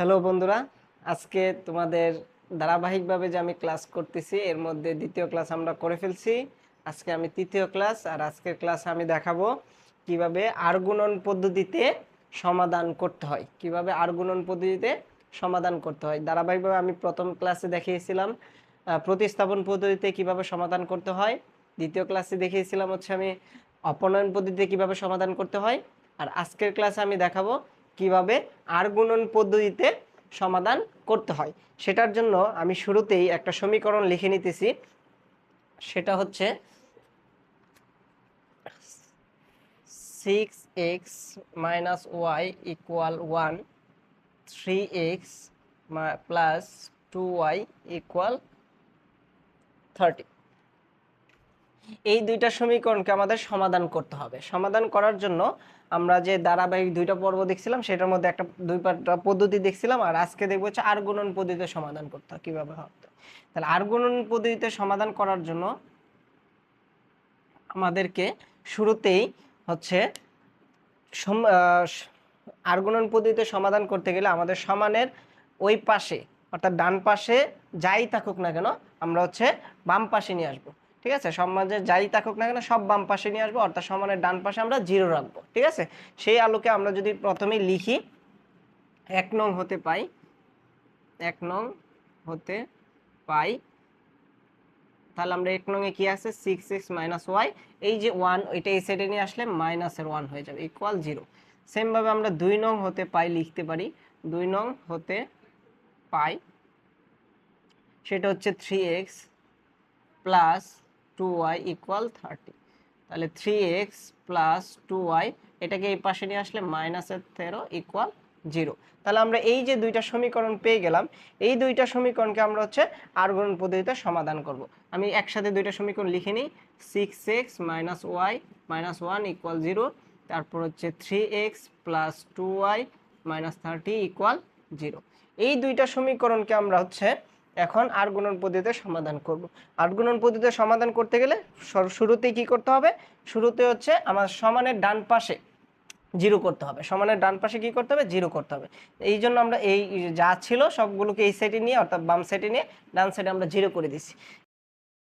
Hello বন্ধুরা, আজকে তোমাদের ধারাবাহিকভাবে যে আমি ক্লাস করতেছি এর মধ্যে দ্বিতীয় ক্লাস আমরা করে ফেলছি। আজকে আমি তৃতীয় ক্লাস, আর আজকের ক্লাসে আমি দেখাবো কিভাবে আর গুণন পদ্ধতিতে সমাধান করতে হয়। কিভাবে আর গুণন পদ্ধতিতে সমাধান করতে হয় ধারাবাহিকভাবে আমি প্রথম ক্লাসে দেখিয়েছিলাম প্রতিস্থাপন পদ্ধতিতে কিভাবে সমাধান করতে হয়। দ্বিতীয় ক্লাসে দেখিয়েছিলাম হচ্ছে আমি অপনয়ন পদ্ধতিতে কিভাবে সমাধান করতে হয়। আর আজকের ক্লাসে আমি দেখাবো কিভাবে আর গুণন পদ্ধতিতে সমাধান করতে হয়। সেটার জন্য আমি শুরুতেই একটা সমীকরণ লিখে নিতেছি। সেটা হচ্ছে 6x - y = 1, 3x + 2y = 30। এই দুইটা সমীকরণকে আমাদের সমাধান করতে হবে। সমাধান করার জন্য আমরা যে ধারাবাহিক দুইটা পর্ব দেখছিলাম সেটার মধ্যে একটা দুইটা পদ্ধতি দেখছিলাম, আর আজকে দেখবো হচ্ছে আর গুণন পদ্ধতিতে সমাধান করতে হয় কিভাবে হবে। তাহলে আর গুণন পদ্ধতিতে সমাধান করার জন্য আমাদেরকে শুরুতেই হচ্ছে আর গুণন পদ্ধতিতে সমাধান করতে গেলে আমাদের সমানের ওই পাশে অর্থাৎ ডান পাশে যাই থাকুক না কেন আমরা হচ্ছে বাম পাশে নিয়ে আসবো। ঠিক আছে, সমাজে যাই থাকুক না কেন সব বাম পাশে নিয়ে আসবো, অর্থাৎ সমানের ডান পাশে আমরা 0 রাখবো। ঠিক আছে, সেই আলোকে আমরা যদি প্রথমেই লিখি 1 নং হতে পাই 1 নং হতে পাই, তাহলে আমরা 1 নং এ কি আছে 6x - y, এই যে 1 এটা এই সাইডে নিয়ে আসলে -1 হয়ে যাবে = 0। সেম ভাবে আমরা 2 নং হতে পাই লিখতে পারি 2 নং হতে পাই, সেটা হচ্ছে 3x + 2y = 30। তাহলে 3x + 2y এটাকে এই পাশে নিয়ে আসলে -13 = 0। তাহলে আমরা এই যে দুইটা সমীকরণ পেয়ে গেলাম, এই দুইটা সমীকরণকে আমরা হচ্ছে আর গুণন পদ্ধতিতে সমাধান করব। আমি একসাথে দুইটা সমীকরণ লিখে নিই। 6x - y - 1 = 0, তারপর হচ্ছে 3x + 2y - 30 = 0। এই দুইটা সমীকরণকে আমরা হচ্ছে এখন আর গুণন পদ্ধতিতে সমাধান করব। আর গুণন পদ্ধতিতে সমাধান করতে গেলে শুরুতেই কি করতে হবে, শুরুতে হচ্ছে আমার সমানের ডান পাশে 0 করতে হবে। সমানের ডান পাশে কি করতে হবে 0 করতে হবে। এই জন্য আমরা এই যা ছিল সবগুলোকে এই সাইডে নিয়ে অর্থাৎ বাম সাইডে নিয়ে ডান সাইডে আমরা 0 করে দিচ্ছি।